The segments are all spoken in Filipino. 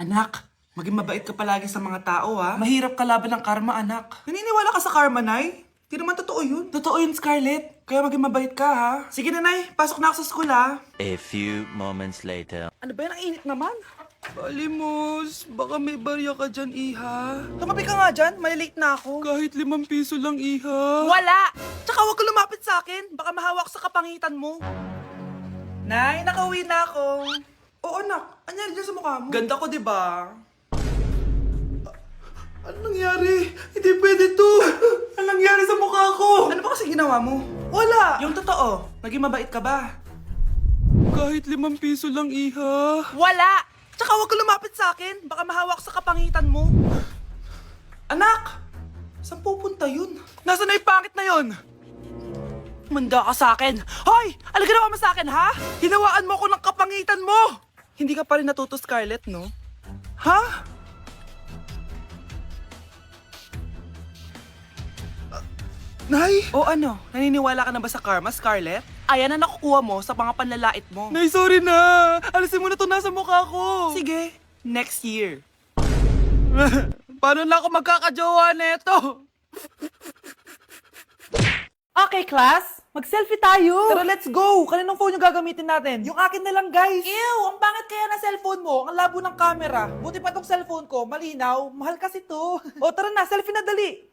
Anak, maging mabait ka palagi sa mga tao, ha? Mahirap kalaban ng karma, anak. Naniniwala ka sa karma, Nay? Di naman totoo yun. Totoo yun, Scarlett. Kaya maging mabait ka, ha? Sige na, Nay. Pasok na ako sa school, ha? A few moments later. Ano ba yan? Ang init naman. Balimos, baka may barya ka dyan, Iha. Tumabi ka nga dyan, malilate na ako. Kahit 5 piso lang, Iha. Wala! Tsaka huwag ka lumapit sa akin, baka mahawak sa kapangitan mo. Nay, nakauwi na ako. Oo, anak. Anyari dyan sa mukha mo? Ganda ko, di ba? Ano nangyari? Hindi pwede to. Ano nangyari sa mukha ko? Ano ba kasi ginawa mo? Wala! Yung totoo, naging mabait ka ba? Kahit 5 piso lang, Iha. Wala! Tsaka huwag ka lumapit sa akin. Baka mahawak sa kapangitan mo. Anak! Saan pupunta yun? Nasaan na yung pangit na yun? Manda ka sa akin. Hoy! Ano ginawa mo sa akin, ha? Hinawaan mo ako ng kapangitan mo! Hindi ka pa rin natuto, Scarlett, no? Ha? Nay? O ano? Naniniwala ka na ba sa karma, Scarlett? Ayan na nakukuha mo sa mga panlalait mo. Nay, sorry na! Alisin mo na to nasa mukha ko! Sige, next year. Paano na ako magkakajowa neto? Okay, class. Mag-selfie tayo. Tara, let's go. Kaninong phone yung gagamitin natin? Yung akin na lang, guys. Ew, ang pangit kaya na cellphone mo. Ang labo ng camera. Buti pa tong cellphone ko. Malinaw. Mahal kasi to. O, tara na. Selfie na dali.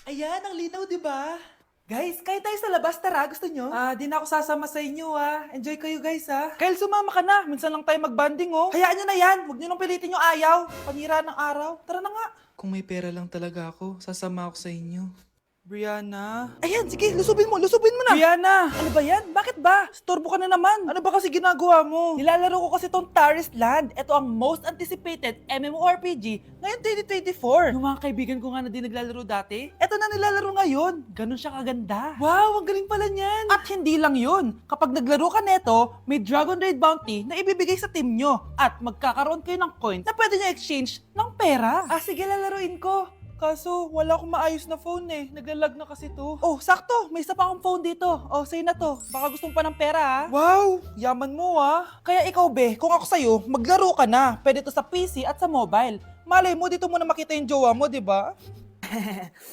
Ayan, ang linaw, di ba? Guys, kahit tayo sa labas, tara. Gusto nyo? Di na ako sasama sa inyo, ha. Enjoy kayo, guys, ha. Kyle, sumama ka na. Minsan lang tayo mag-banding, oh. Hayaan nyo na yan. Huwag nyo nang pilitin yung ayaw. Panira ng araw. Tara na nga. Kung may pera lang talaga ako, sasama ako sa inyo. Brianna? Ayan, sige, lusubin mo na. Brianna! Ano ba yan? Bakit ba? Storbo ka na naman. Ano ba kasi ginagawa mo? Nilalaro ko kasi tong Taris Land. Ito ang most anticipated MMORPG ngayon 2024. Yung mga kaibigan ko nga na di naglalaro dati, ito na nilalaro ngayon. Ganun siya kaganda. Wow, ang galing pala niyan. At hindi lang yun. Kapag naglaro ka neto, may Dragon Raid Bounty na ibibigay sa team nyo. At magkakaroon kayo ng coins na pwede nyo exchange ng pera. Sige, lalaruin ko. Kaso, wala akong maayos na phone eh. Naglalag na kasi to. Oh, sakto! May isa pa akong phone dito. Oh, sa'yo na to. Baka gusto mo pa ng pera, ha? Wow! Yaman mo, ha? Kaya ikaw, be, kung ako sa'yo, maglaro ka na. Pwede to sa PC at sa mobile. Malay mo, dito mo na makita yung jowa mo, di ba?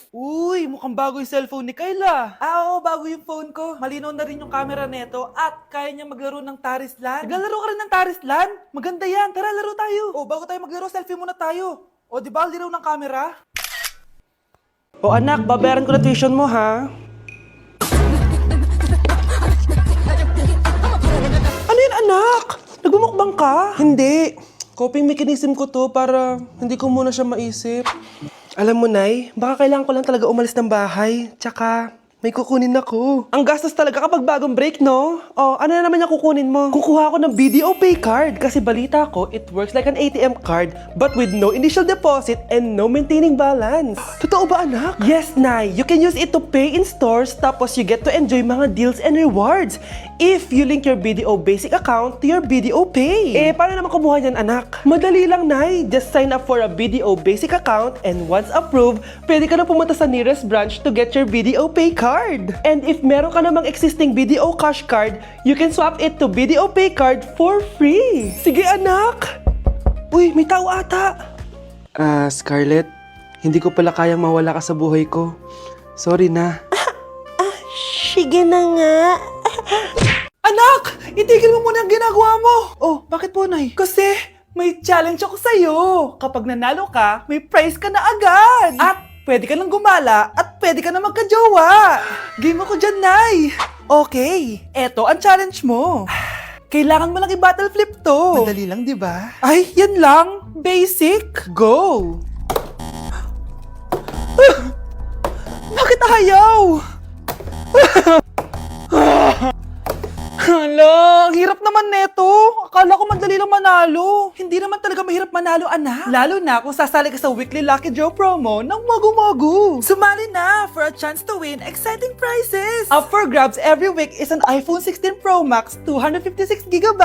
Uy, mukhang bago yung cellphone ni Kayla. Oo, bago yung phone ko. Malinaw na rin yung camera neto at kaya niya maglaro ng Taris Land. Naglalaro ka rin ng Taris Land? Maganda yan. Tara, laro tayo. Oh, bago tayo maglaro, selfie muna tayo. O, di ba, linaw ng camera? O anak, babayaran ko na tuition mo, ha? Ano yun, anak? Nagmumukbang ka? Hindi. Coping mechanism ko to para hindi ko muna siya maisip. Alam mo, Nay, baka kailangan ko lang talaga umalis ng bahay. Tsaka, may kukunin ako. Ang gastos talaga kapag bagong break, no? O, ano na naman yung kukunin mo? Kukuha ako ng BDO Pay card kasi balita ko, it works like an ATM card but with no initial deposit and no maintaining balance. Totoo ba, anak? Yes, Nay. You can use it to pay in stores tapos you get to enjoy mga deals and rewards if you link your BDO Basic account to your BDO Pay. Paano naman kumuha yan, anak? Madali lang, Nay. Just sign up for a BDO Basic account and once approved, pwede ka na pumunta sa nearest branch to get your BDO Pay card. And if meron ka namang existing BDO Cash card, you can swap it to BDO Pay card for free. Sige, anak! Uy, may tao ata. Scarlett, hindi ko pala kayang mawala ka sa buhay ko. Sorry na. Sige na nga. Anak! Itigil mo muna ang ginagawa mo! Oh, bakit po, Nay? Kasi may challenge ako sa'yo. Kapag nanalo ka, may prize ka na agad. At pwede ka nang gumala at pwede ka na magka-jowa. Game ako dyan, Nay. Okay, eto ang challenge mo. Kailangan mo lang i-battle flip to. Madali lang, di ba? Ay, yan lang. Basic. Go! Bakit ayaw? Hala, ang hirap naman neto. Akala ko madali lang manalo. Hindi naman talaga mahirap manalo, anak. Lalo na kung sasali ka sa weekly Lucky Draw promo ng Magu-Magu. Sumali na for a chance to win exciting prizes. Up for grabs every week is an iPhone 16 Pro Max 256GB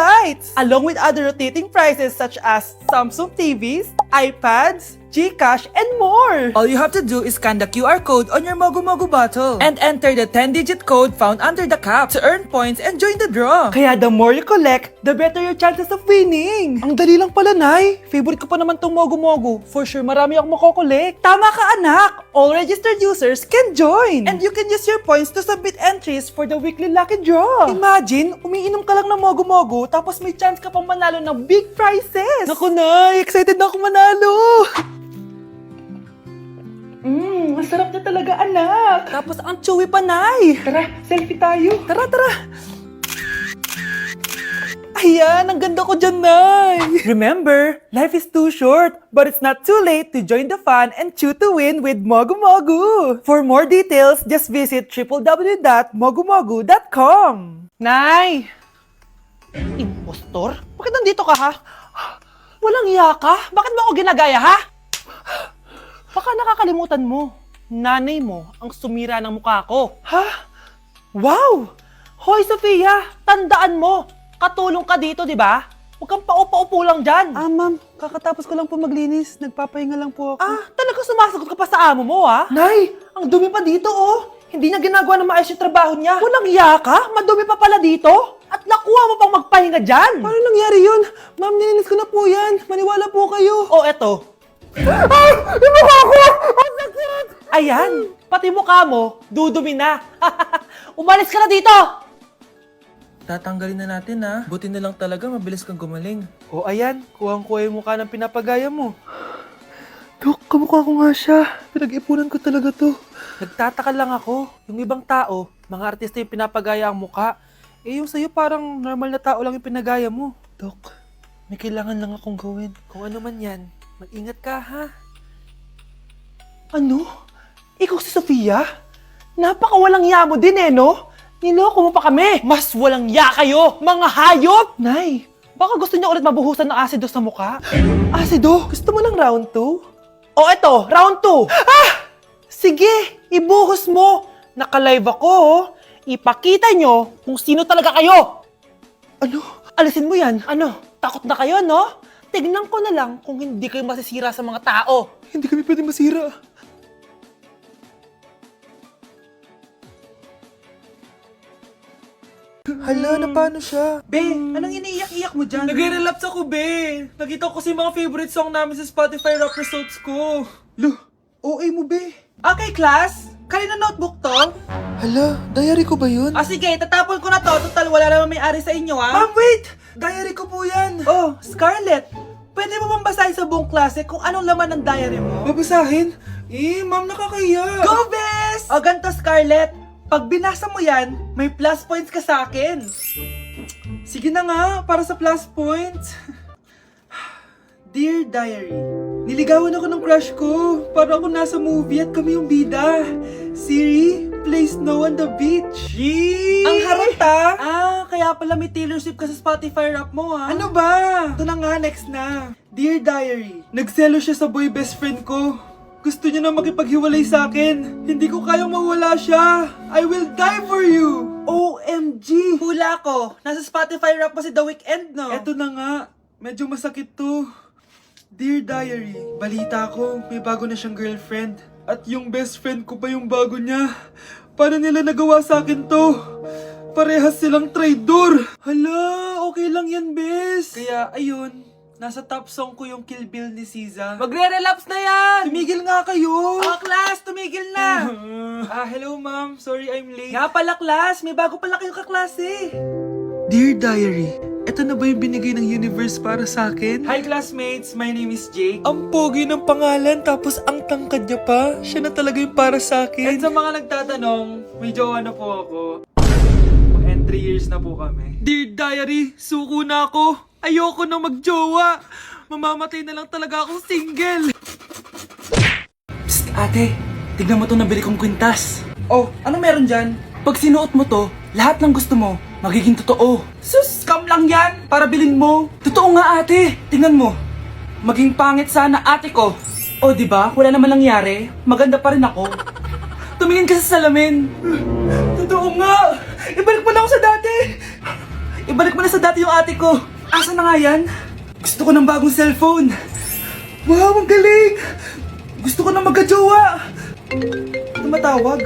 along with other rotating prizes such as Samsung TVs, iPads, GCash, and more! All you have to do is scan the QR code on your Mogu Mogu bottle and enter the 10-digit code found under the cap to earn points and join the draw. Kaya the more you collect, the better your chances of winning. Ang dali lang pala, Nay. Favorite ko pa naman tong Mogu Mogu. For sure, marami akong makokolek. Tama ka, anak! All registered users can join! And you can use your points to submit entries for the weekly lucky draw. Imagine, umiinom ka lang ng Mogu Mogu tapos may chance ka pang manalo ng big prizes. Naku, Nay! Excited na akong manalo! Masarap niya talaga, anak. Tapos ang chewy pa, Nay. Tara, selfie tayo. Tara, tara. Ayan, ang ganda ko dyan, Nay. Remember, life is too short, but it's not too late to join the fun and chew to win with Mogu Mogu. For more details, just visit www.mogumogu.com. Nay! Impostor? Bakit nandito ka, ha? Walang iya ka? Bakit mo ako ginagaya, ha? Baka nakakalimutan mo. Nanay mo ang sumira ng mukha ko. Ha? Wow! Hoy, Sofia! Tandaan mo! Katulong ka dito, di ba? Huwag kang paupa-upo lang dyan. Ma'am. Kakatapos ko lang po maglinis. Nagpapahinga lang po ako. Talaga sumasagot ka pa sa amo mo, ha? Nay! Ang dumi pa dito, oh! Hindi niya ginagawa na maayos yung trabaho niya. Walang iya ka? Madumi pa pala dito? At nakuha mo pang magpahinga dyan? Paano nangyari yun? Ma'am, nilinis ko na po yan. Maniwala po kayo. Oh, eto. Ay! Yung mukha ko! Ang sakit! Ayan, pati mukha mo, dudumi na. Umalis ka na dito! Tatanggalin na natin, ha? Buti na lang talaga, mabilis kang gumaling. O ayan, kuhang-kuha yung mukha ng pinapagaya mo. Dok, kamukha ko nga siya. Pinag-ipunan ko talaga to. Nagtataka lang ako. Yung ibang tao, mga artista yung pinapagaya ang mukha. Eh yung sa'yo parang normal na tao lang yung pinagaya mo. Dok, may kailangan lang akong gawin. Kung ano man yan, mag-ingat ka, ha? Ano? Ikaw si Sofia? Napakawalang ya mo din, eh, no? Niloko mo pa kami! Mas walang ya kayo, mga hayop! Nay, baka gusto niya ulit mabuhusan ng asido sa mukha? Asido? Gusto mo ng round 2? O eto, round 2! Sige, ibuhos mo! Naka-live ako, oh. Ipakita nyo kung sino talaga kayo! Ano? Alisin mo yan? Ano? Takot na kayo, no? Tignan ko na lang kung hindi kayo masisira sa mga tao. Hindi kami pwede masira. Hala, na paano siya? Be, anong iniiyak-iyak mo dyan? Nag-relapse ako, Be. Nakita ko kasi mga favorite song namin sa Spotify rap results ko. Lo, OA mo, Be. Okay, class. Kanina notebook to? Hala, diary ko ba yun? Sige, tatapon ko na to. Total, wala naman may-ari sa inyo, ha? Ma'am, wait! Diary ko po yan. Oh, Scarlett. Pwede mo bang basahin sa buong klase kung anong laman ng diary mo? Babasahin? Ma'am, nakakahiya. Go, Bes! O, ganito, Scarlett. Pag binasa mo yan, may plus points ka sa akin. Sige na nga, para sa plus points. Dear Diary, niligawan ako ng crush ko. Para ako nasa movie at kami yung bida. Siri plays Snow on the Beach. Yee! Ang harot, ha? Kaya pala may Taylor Swift ka sa Spotify rap mo, ha? Ano ba? Ito na nga, next na. Dear Diary, nagselo siya sa boy best friend ko. Gusto niya na makipaghiwalay sa akin. Hindi ko kayang mawala siya. I will die for you. OMG! Hula ko. Nasa Spotify rap pa si The Weeknd, no? Eto na nga. Medyo masakit to. Dear Diary, balita ko, may bago na siyang girlfriend. At yung best friend ko pa yung bago niya. Paano nila nagawa sa akin to? Parehas silang traitor. Hala, okay lang yan, bes. Kaya, ayun. Nasa top song ko yung Kill Bill ni SZA. Magre-relapse na yan! Tumigil nga kayo! Class, tumigil na! Hello ma'am. Sorry I'm late. Nga pala, class. May bago pala kayong kaklase. Dear Diary, eto na ba yung binigay ng universe para sa akin? Hi classmates, my name is Jake. Ang pogi ng pangalan tapos ang tangkad niya pa. Siya na talaga yung para sa akin. At sa mga nagtatanong, may jowa na po ako. And 3 years na po kami. Dear Diary, suko na ako. Ayoko na magjowa. Mamamatay na lang talaga akong single. Psst, ate. Tignan mo itong nabili kong kwintas. Oh, ano meron dyan? Pag sinuot mo to, lahat ng gusto mo, magiging totoo. Sus, scam lang yan. Para bilhin mo. Totoo nga, ate. Tingnan mo. Maging pangit sana ate ko. O, diba? Wala naman nangyari. Maganda pa rin ako. Tumingin ka sa salamin. Totoo nga. Ibalik mo na ako sa dati. Ibalik mo na sa dati yung ate ko. Asa na nga yan? Gusto ko ng bagong cellphone. Wow, ang galing! Gusto ko na magka-jowa! Tumatawag.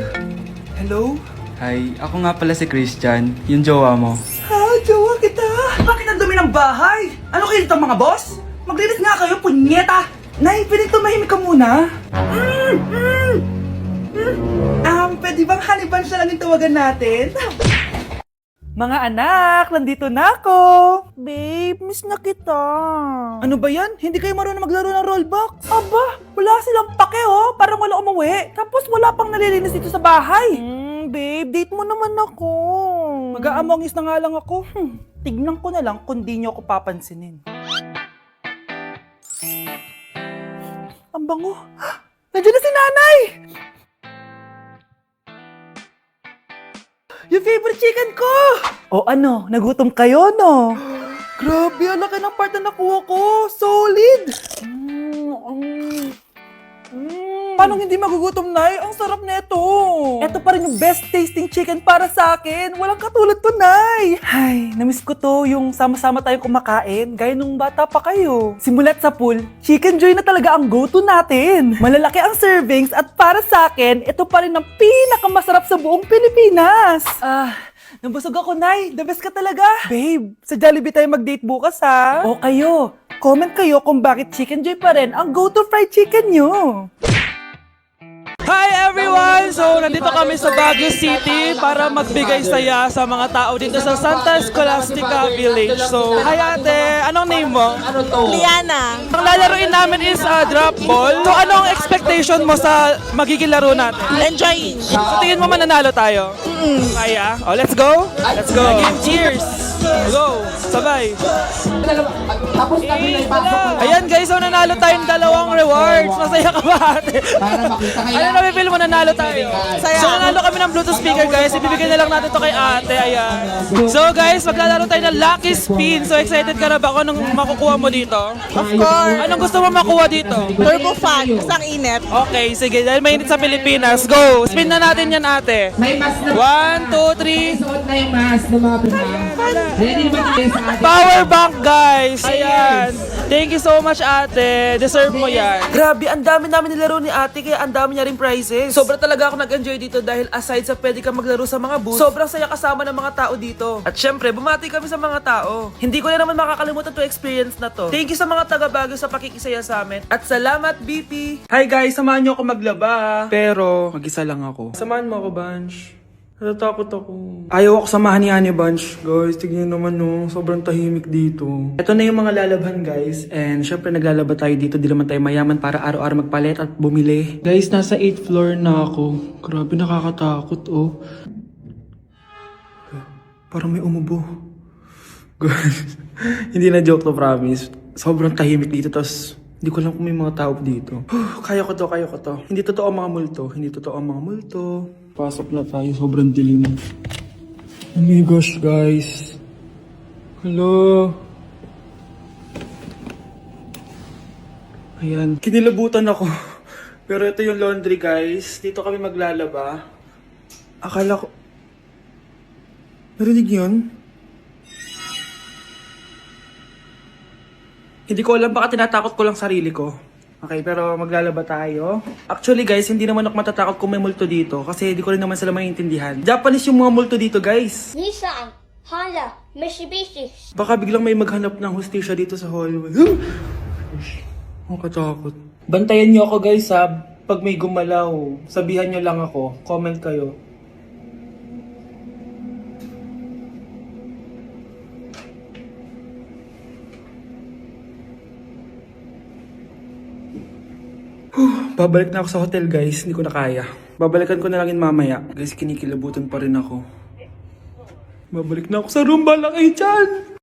Hello? Hi, ako nga pala si Christian, yung jowa mo. Ha, jowa kita! Bakit ang dumi ng bahay? Ano kayo dito mga boss? Maglinis nga kayo, punyeta! Nay, pwede tumahimik ka muna? Pwede bang honey bunch na lang yung tawagan natin? Mga anak, nandito na ako! Babe, miss na kita. Ano ba yan? Hindi kayo marunong maglaro ng rollbox? Aba, wala silang pake oh. Parang wala umuwi. Tapos wala pang nalilinis dito sa bahay. Babe, date mo naman ako. Mag-aamongis na nga lang ako. Tignan ko na lang kung di niyo ako papansinin. Ang bango. Nandiyan na si nanay! Yung favorite chicken ko! O ano, nagutom kayo, no? Grabe, ang laki ng part na nakuha ko. Solid! Paano hindi magugutom, Nay? Ang sarap nito. Ito pa rin yung best tasting chicken para sa akin. Walang katulad to, Nay. Ay, namiss ko to yung sama-sama tayong kumakain. Gaya nung bata pa kayo. Simulat sa pool, Chicken Joy na talaga ang go-to natin. Malalaki ang servings at para sa akin, ito pa rin ang pinakamasarap sa buong Pilipinas. Nabusog ako, Nay. The best ka talaga. Babe, sa Jollibee tayo mag-date bukas, ha? O kayo, comment kayo kung bakit Chicken Joy pa rin ang go-to fried chicken nyo. Hi everyone! So, nandito kami sa Baguio City para magbigay saya sa mga tao dito sa Santa Scholastica Village. So, hi ate! Anong name mo? Liana. Ang lalaroin namin is drop ball. So, anong expectation mo sa magiging laro natin? Enjoying. So, tingin mo mananalo tayo? Kaya? Oh, let's go! Let's go! Game, cheers! Go! Sabay! Ayan guys, so nanalo tayong 2 rewards. Masaya ka ba ate? Ano na-feel mo nanalo tayo? Saya. So nanalo kami ng Bluetooth speaker guys. Ibibigay na lang natin to kay ate. Ayan. So guys, maglalaro tayo ng Lucky Spin. So excited ka na ba kung anong makukuha mo dito? Of course. Anong gusto mo makuha dito? Turbo fan. Isang init. Okay, sige. Dahil mainit sa Pilipinas. Go! Spin na natin yan ate. May mask na 1, 2, 3. suot na yung mask ng mga pinang. Ready naman tayo sa atin. Power bank guys! Ayan! Thank you so much ate! Deserve mo yan! Grabe, ang dami namin nilaro ni ate kaya ang dami niya rin prizes. Sobra talaga ako nag-enjoy dito dahil aside sa pwede ka maglaro sa mga booth, sobrang saya kasama ng mga tao dito. At syempre, bumati kami sa mga tao. Hindi ko na naman makakalimutan to experience na to. Thank you sa mga taga Baguio sa pakikisaya sa amin. At salamat BP! Hi guys, samahan niyo ako maglaba. Pero, mag-isa lang ako. Samahan mo ako, Bunch. Natatakot ako. Ayaw ako samahan ni Honey Bunch. Guys, tignan naman no, sobrang tahimik dito. Ito na yung mga lalabhan guys. And syempre naglalaba tayo dito. Di naman tayo mayaman para araw-araw magpalit at bumili. Guys, nasa 8th floor na ako. Grabe, nakakatakot oh. Parang may umubo. Guys, hindi na joke to, promise. Sobrang tahimik dito. Tapos hindi ko alam kung may mga tao dito. Kaya ko to, kaya ko to. Hindi totoo ang mga multo. Hindi totoo ang mga multo. Pasok na tayo, sobrang dilim. Oh my gosh, guys. Hello. Ayan, kinilabutan ako. Pero ito yung laundry, guys. Dito kami maglalaba. Akala ko... Narinig yun? Hindi ko alam, baka tinatakot ko lang sarili ko. Okay, pero maglalaba tayo. Actually guys, hindi naman ako matatakot kung may multo dito kasi hindi ko rin naman sila maintindihan. Japanese yung mga multo dito guys. Nissan, Honda, Mitsubishi. Baka biglang may maghanap ng hustisya dito sa hallway. Ang katakot. Bantayan niyo ako guys ha. Pag may gumalaw, sabihan niyo lang ako. Comment kayo. Babalik na ako sa hotel guys, hindi ko na kaya. Babalikan ko na lang yun mamaya. Guys, kinikilabutan pa rin ako. Babalik na ako sa room, balak dyan!